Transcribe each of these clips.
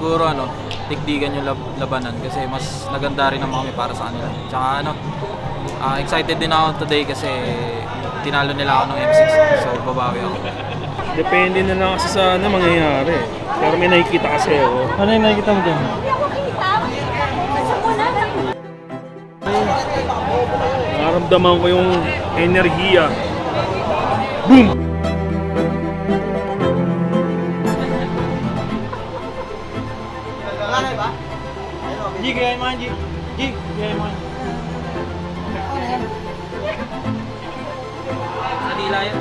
siguro tikdigan yung labanan kasi mas naganda rin naman kami para sa kanila. Tsaka excited din ako today kasi tinalo nila ako ng M6, so babawi ako. Depende na lang kasi sa mangyayari. Pero may nakikita kasi ako. Ano yung nakikita mo dyan? Nararamdaman ko yung enerhiya. Boom! G, gaya mo, G. G, gaya mo. Kanila yan.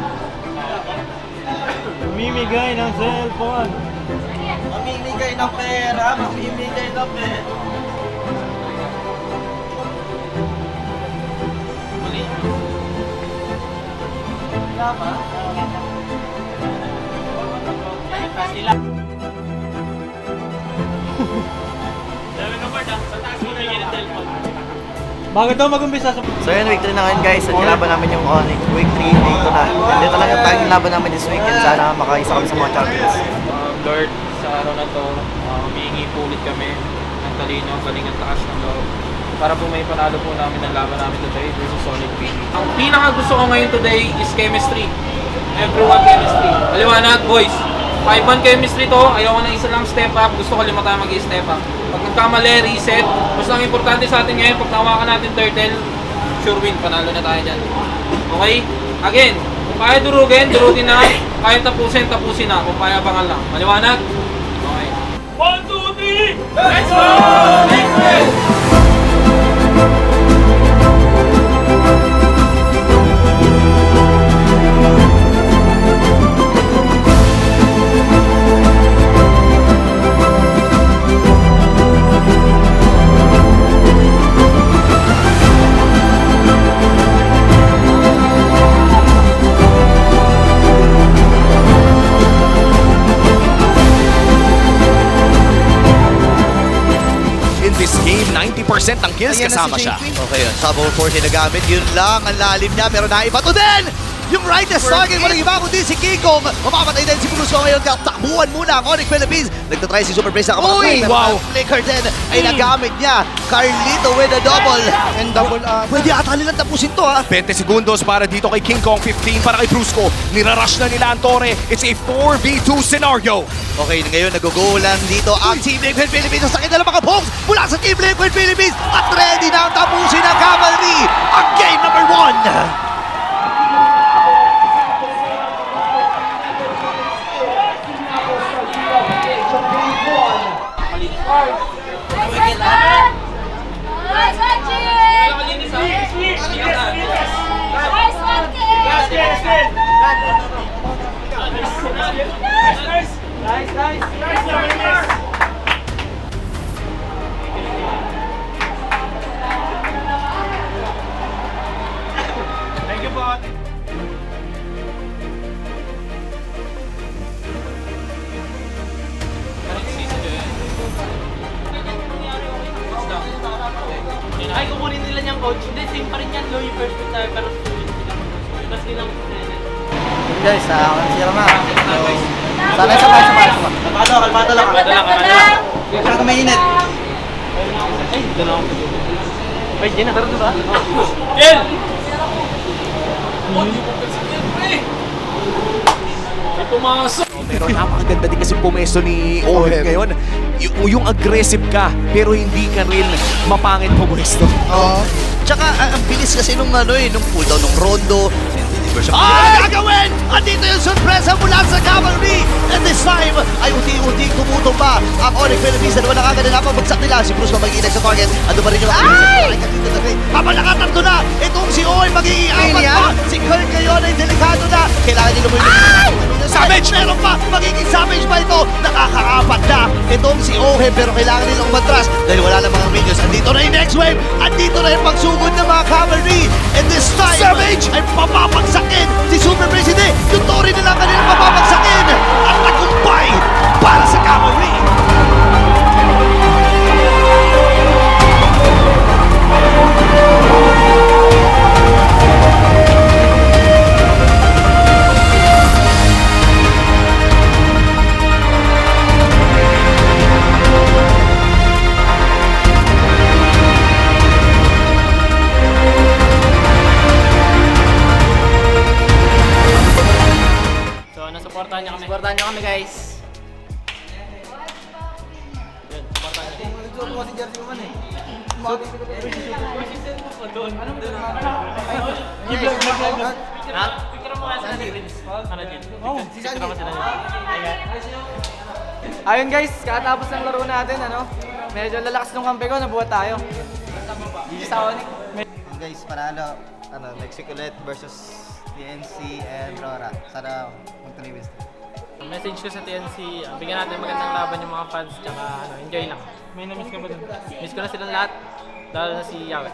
Mamimigay ng cellphone. Mamimigay ng pera, mamimigay ng pera. Tama? Bago daw mag-umpisa sa... So yun, week 3 na ngayon guys. At nilaban namin yung Onyx. Week 3, dito na. Hindi talaga tayo nilaban namin this weekend. Sana makaisa kami sa mga champions. Lord, sa araw na to, humihingi po ulit kami ng talino, galing at taas ng loob. Para po may panalo po namin ng laban namin today versus Sonic P. Ang pinaka gusto ko ngayon today is chemistry. Everyone chemistry. Maliwanag, boys. 5-1 chemistry to, ayoko na isa lang step up, gusto ko 5 tayo mag-step up. Pag nagkamali, reset. Mas lang importante sa atin ngayon, pag nawakan natin turtle, sure win, panalo na tayo dyan. Okay? Again, kung kaya durugin na, kaya tapusin na, kung kaya bangal lang. Maliwanag? Okay. 1, 2, 3! Let's go! Next this game, 90% ng kills kasama siya. Okay yun, Sabo 40 na gamit. Yun lang, ang lalim niya. Pero naibato din! Yung rightest target, walang iba kundi si Kikong. Mamamatay din si Bruce ngayon. Kaya takbuhan muna ang Onyx Philippines. Nagtatry si Super Brace na kapatid. Wow! Flicker din ay nagamit niya. Carlito with a double. And double pwede ata nilang tapusin to ha. 20 segundos para dito kay King Kong, 15 para kay Brusco. Nirarush na nila ang Torre. It's a 4v2 scenario. Okay, ngayon nag-goalan dito ang Team Liquid Philippines. Sa sakit na mga bombs mula sa Team Liquid Philippines. At ready na ang tapusin ng Cavalry. Ang game number 1. Nice one, Thank you po. Ay, kukunin nila niyang coach. Hindi, same pa rin yan. Low yung first pick tayo, pero student sila. Tapos din ang Guys, sira na. Sana sabay. Kalmado lang. Masyado mainit. Ay, doon ako. Ay, Jen, tara doon ba? Jen! Pumasok! Pero napakaganda din kasi pumesto ni Owen ngayon. Yung aggressive ka, pero hindi ka rin mapangit pumesto. Oo. Tsaka, ang bilis kasi nung cooldown ng Rondo. Ay, gagawin! Andito yung surpresa mula sa Cavalry! And this time, ay unti-unti tumutumba ang Onyx Philippines. Dalawa na kagad na pabagsak nila. Si Bruce mag-iinag sa target. Ando pa rin yung habang nakatatlo na, itong si Owen magiging apat pa. Si Kurt ngayon ay delikado na. Kailangan nila mo Savage! Meron pa! Magiging savage ba ito? Nakakaapat na itong si Owen, pero kailangan nilang matras dahil wala na mga minions. Andito na yung next wave. Andito na yung pagsugod ng mga Cavalry. And this time, Savage ay papapagsakin si Super President. Yung Tori na lang kanila papapagsakin. At tagumpay para sa Cavalry. Supportahan niyo kami. Supportahan nyo kami guys. Yun, supportahan niyo. Ito mo kasi jersey mo man eh. Picture mo nga sila ni Vince. Ano, Jin? Picture mo sila ni Ayun guys, katapos ng laro natin, medyo lalakas ng kampe ko, nabuhat tayo. GG sa Onyx. Guys, panalo. Next week ulit versus TNC and Rora. Sana magtuloy wins. Message ko sa TNC, bigyan natin magandang laban yung mga fans, tsaka enjoy lang. May na-miss ka ba dun? Miss ko na silang lahat, lalo na si Yawe.